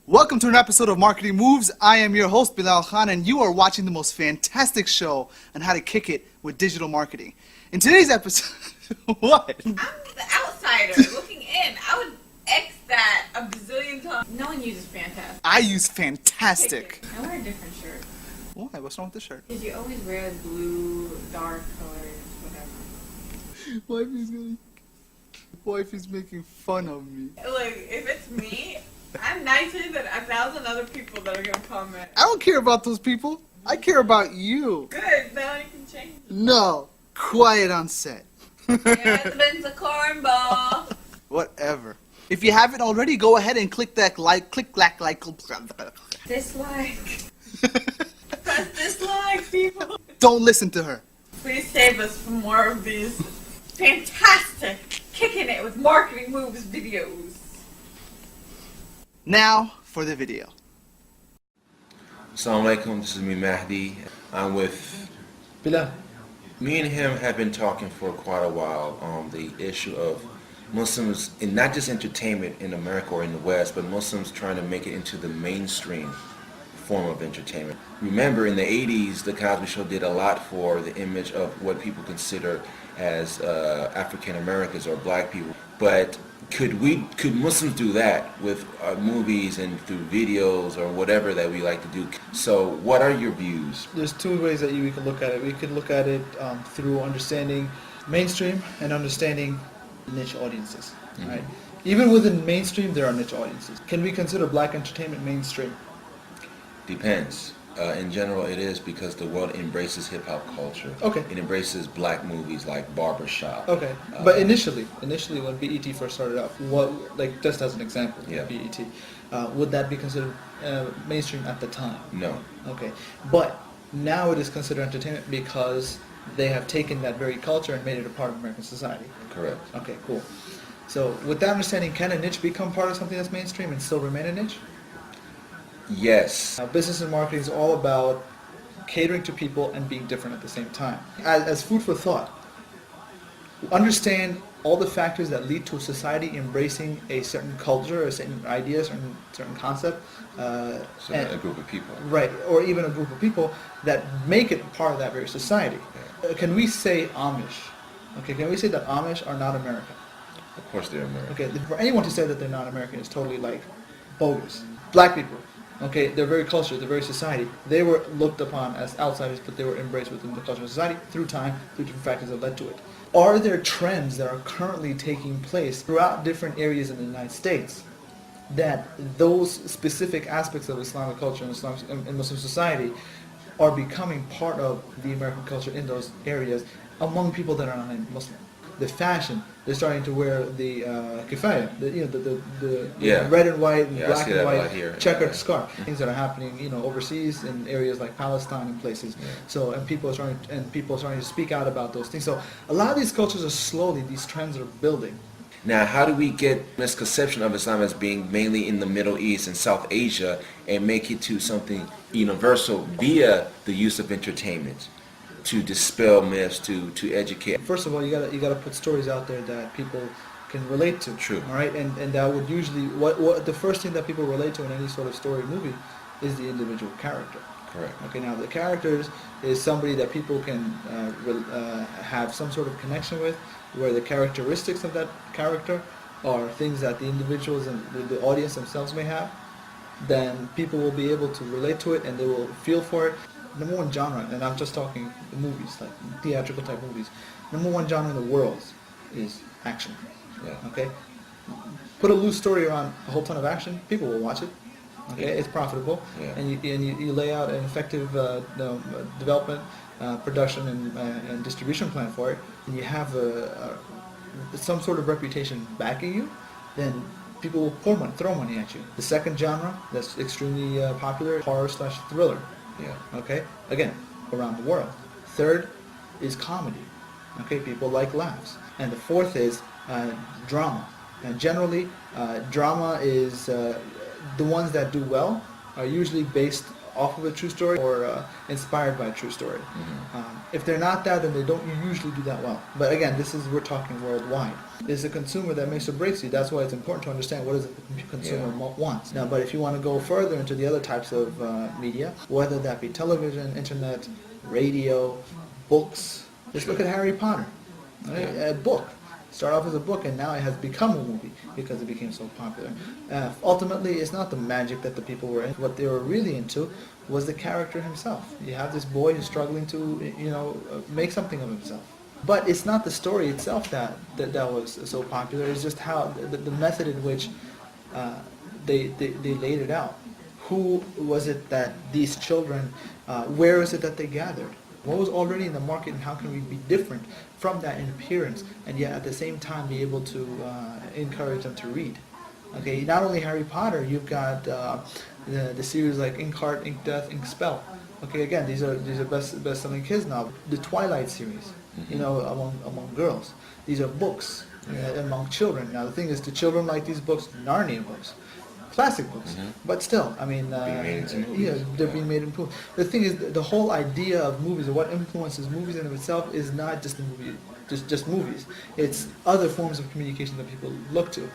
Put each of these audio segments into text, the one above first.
Welcome to an episode of Marketing Moves. I am your host, Bilal Khan, and you are watching the most fantastic show on how to kick it with digital marketing. In today's episode, what? I'm the outsider looking in. I would X that a bazillion times. No one uses fantastic. I use fantastic. I wear a different shirt. Why? What's wrong with the shirt? Because you always wear blue, dark colors, whatever. Wife is making fun of me. Look, if it's me, I'm nicer than 1,000 other people that are going to comment. I don't care about those people. I care about you. Good, now you can change. No. Quiet on set. It's been a cornball. Whatever. If you haven't already, go ahead and click that like. Dislike. Press dislike, people. Don't listen to her. Please save us from more of these fantastic kicking it with marketing moves videos. Now for the video. Assalamu alaikum, this is me Mahdi. I'm with Bilal. me and him have been talking for quite a while on the issue of Muslims in not just entertainment in America or in the West, but Muslims trying to make it into the mainstream form of entertainment. Remember, in the 80s, the Cosby Show did a lot for the image of what people consider as African Americans or black people. But could Muslims do that with movies and through videos or whatever that we like to do? So what are your views? There's two ways that we can look at it. We could look at it through understanding mainstream and understanding niche audiences. Mm-hmm. Right? Even within mainstream, there are niche audiences. Can we consider black entertainment mainstream? Depends. In general, it is because the world embraces hip-hop culture. Okay. It embraces black movies like Barbershop. Okay, but initially when BET first started out, just as an example, Yeah. BET, would that be considered mainstream at the time? No. Okay, but now it is considered entertainment because they have taken that very culture and made it a part of American society. Correct. Okay, cool. So with that understanding, can a niche become part of something that's mainstream and still remain a niche? Yes. Business and marketing is all about catering to people and being different at the same time. As food for thought, understand all the factors that lead to a society embracing a certain culture, a certain idea, a certain concept. So a group of people. Right, or even a group of people that make it part of that very society. Yeah. Can we say Amish? Okay, can we say that Amish are not American? Of course they're American. Okay, for anyone to say that they're not American is totally bogus. Black people, okay, they're very culture, they're very society. They were looked upon as outsiders, but they were embraced within the culture of society through time, through different factors that led to it. Are there trends that are currently taking place throughout different areas in the United States that those specific aspects of Islamic culture and Muslim society are becoming part of the American culture in those areas among people that are not Muslim? The fashion, they're starting to wear the kifaya, the red and white and black and white checkered scarf. Things that are happening, overseas in areas like Palestine and places. Yeah. So, and people are starting to speak out about those things. So, a lot of these cultures these trends are building. Now, how do we get misconception of Islam as being mainly in the Middle East and South Asia and make it to something universal via the use of entertainment to dispel myths, to educate? First of all, you gotta put stories out there that people can relate to. True. All right, and that would usually what the first thing that people relate to in any sort of story movie is the individual character. Correct. Okay, now the characters is somebody that people can have some sort of connection with, where the characteristics of that character are things that the individuals and the audience themselves may have. Then people will be able to relate to it and they will feel for it. Number one genre, and I'm just talking movies, like theatrical type movies. Number one genre in the world is action. Yeah. Okay? Put a loose story around a whole ton of action, people will watch it. Okay? Yeah. It's profitable. Yeah. And you lay out an effective development, production, and distribution plan for it, and you have some sort of reputation backing you, then people will throw money at you. The second genre that's extremely popular, horror/thriller. Yeah. Okay, again, around the world. Third is comedy. Okay, people like laughs. And the fourth is drama. And generally, drama is the ones that do well are usually based off of a true story or inspired by a true story. If they're not that, then they don't usually do that well. But again, we're talking worldwide. It's the consumer that makes or breaks you. That's why it's important to understand what is it the consumer wants. Now, but if you want to go further into the other types of media, whether that be television, internet, radio, books, just look at Harry Potter, right? A book. Started off as a book, and now it has become a movie because it became so popular. Ultimately, it's not the magic that the people were in. What they were really into was the character himself. You have this boy who's struggling to, make something of himself. But it's not the story itself that was so popular. It's just how the method in which they laid it out. Who was it that these children? Where is it that they gathered? What was already in the market, and how can we be different from that in appearance, and yet at the same time be able to encourage them to read? Okay, not only Harry Potter, you've got the series like Ink Heart, Ink Death, Ink Spell. Okay, again, these are best-selling kids novels. The Twilight series, among girls. These are books among children. Now the thing is, the children like these books, Narnia books. Classic books, but still, I mean, they're being made into movies. The thing is, the whole idea of movies, or what influences movies in of itself, is not just the movie, just movies. It's other forms of communication that people look to.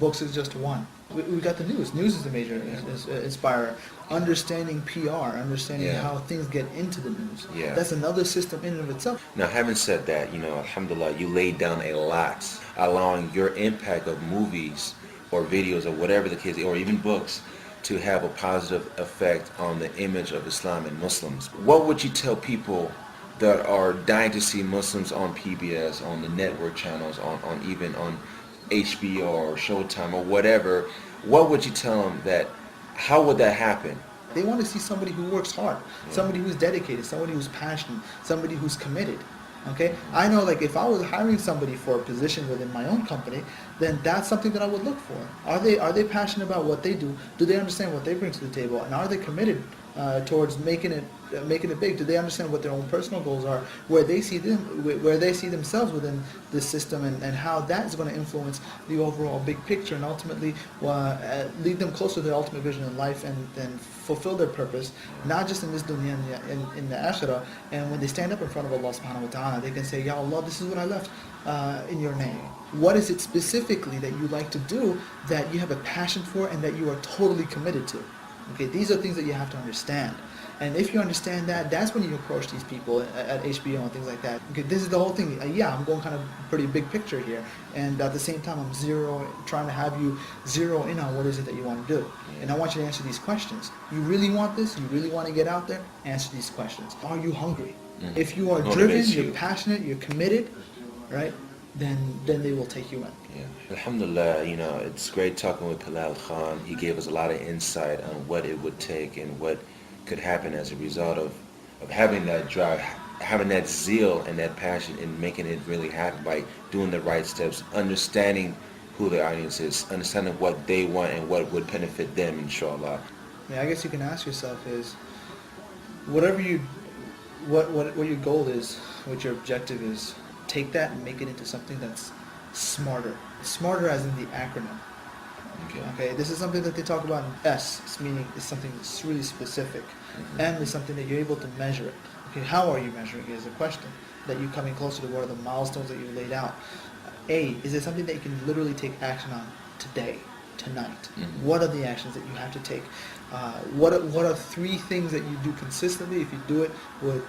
Books is just one. We got the news. News is a major inspirer. Understanding PR, understanding how things get into the news. Yeah. That's another system in and of itself. Now, having said that, alhamdulillah, you laid down a lot, allowing your impact of movies or videos or whatever the case, or even books, to have a positive effect on the image of Islam and Muslims. What would you tell people that are dying to see Muslims on PBS, on the network channels, on even on HBO or Showtime or whatever? What would you tell them how would that happen? They want to see somebody who works hard, somebody who's dedicated, somebody who's passionate, somebody who's committed. Okay, I know, like, if I was hiring somebody for a position within my own company, then that's something that I would look for. Are they passionate about what they do? Do they understand what they bring to the table? And are they committed towards making it big? Do they understand what their own personal goals are, where they see themselves within this system, and how that is going to influence the overall big picture, and ultimately lead them closer to their ultimate vision in life, and fulfill their purpose, not just in this dunya, in the akhirah. And when they stand up in front of Allah subhanahu wa ta'ala, they can say, Ya Allah, this is what I left in your name. What is it specifically that you like to do, that you have a passion for, and that you are totally committed to? Okay, these are things that you have to understand. And if you understand that, that's when you approach these people at HBO and things like that. Okay, this is the whole thing. I'm going kind of pretty big picture here. And at the same time, I'm trying to have you zero in on what is it that you want to do. And I want you to answer these questions. You really want this? You really want to get out there? Answer these questions. Are you hungry? If you are driven, you're passionate, you're committed, right? Then they will take you in. Yeah. Alhamdulillah, it's great talking with Bilal Khan. He gave us a lot of insight on what it would take and what could happen as a result of having that drive, having that zeal and that passion, and making it really happen by doing the right steps, understanding who the audience is, understanding what they want and what would benefit them, inshallah. Yeah, I guess you can ask yourself is, what your goal is, what your objective is, take that and make it into something that's smarter. Smarter as in the acronym. Okay, this is something that they talk about in S, meaning it's something that's really specific. M is something that you're able to measure it. Okay, how are you measuring it is a question that you're coming closer to. What are the milestones that you laid out? A, is it something that you can literally take action on today, tonight? What are the actions that you have to take? What are 3 things that you do consistently, if you do it, would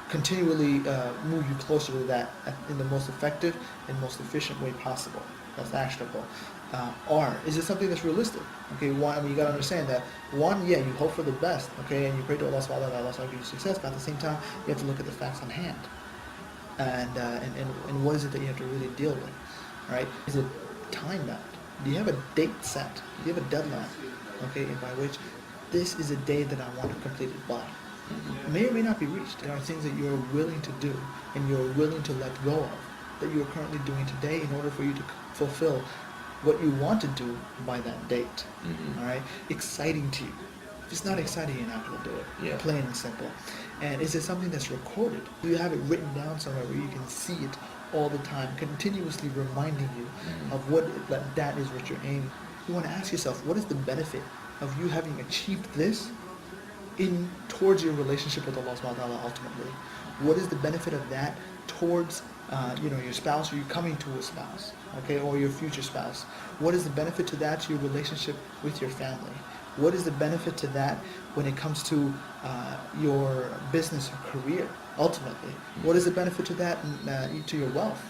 continually move you closer to that in the most effective and most efficient way possible? That's actionable. R, is it something that's realistic? Okay, one, you got to understand that. One, you hope for the best, okay, and you pray to Allah subhanahu wa ta'ala, Allah subhanahu give you success, but at the same time, you have to look at the facts on hand. And what is it that you have to really deal with, right? Is it time bound? Do you have a date set? Do you have a deadline, okay, by which this is a day that I want to complete it by? May or may not be reached. There are things that you're willing to do and you're willing to let go of that you're currently doing today in order for you to fulfill what you want to do by that date. All right? Exciting to you. If it's not exciting, you're not going to do it. Yeah. Plain and simple. And is it something that's recorded? Do you have it written down somewhere where you can see it all the time, continuously reminding you of that is what you're aiming? You want to ask yourself, what is the benefit of you having achieved this in towards your relationship with Allah subhanahu wa ta'ala ultimately? What is the benefit of that towards your spouse, or you coming to a spouse, okay, or your future spouse? What is the benefit to that to your relationship with your family? What is the benefit to that when it comes to your business or career, ultimately? What is the benefit to that to your wealth?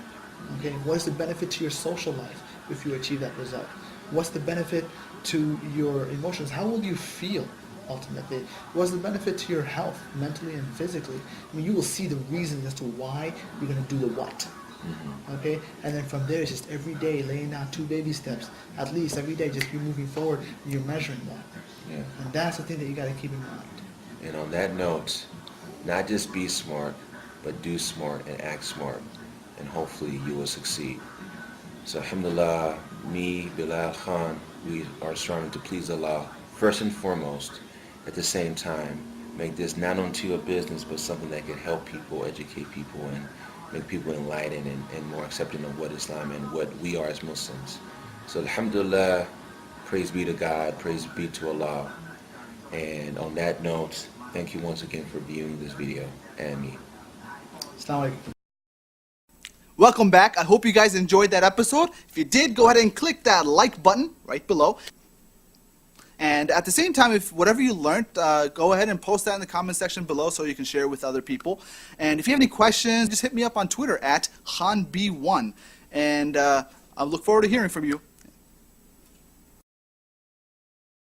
Okay, what is the benefit to your social life if you achieve that result? What's the benefit to your emotions? How will you feel ultimately? What's the benefit to your health, mentally and physically? I mean, you will see the reasons as to why you're going to do the what. Okay, and then from there, it's just every day laying out 2 baby steps, at least every day. Just you're moving forward. You're measuring that, Yeah. and that's the thing that you got to keep in mind. And on that note, not just be smart, but do smart and act smart, and hopefully you will succeed. So alhamdulillah, me, Bilal Khan, we are striving to please Allah first and foremost. At the same time, make this not only a business, but something that can help people, educate people, and make people enlightened and more accepting of what Islam and what we are as Muslims. So alhamdulillah, praise be to God, praise be to Allah. And on that note, thank you once again for viewing this video, and me. Assalamu alaikum. Welcome back. I hope you guys enjoyed that episode. If you did, go ahead and click that like button right below. And at the same time, if whatever you learned, go ahead and post that in the comment section below so you can share it with other people. And if you have any questions, just hit me up on Twitter at KhanB1. And I look forward to hearing from you.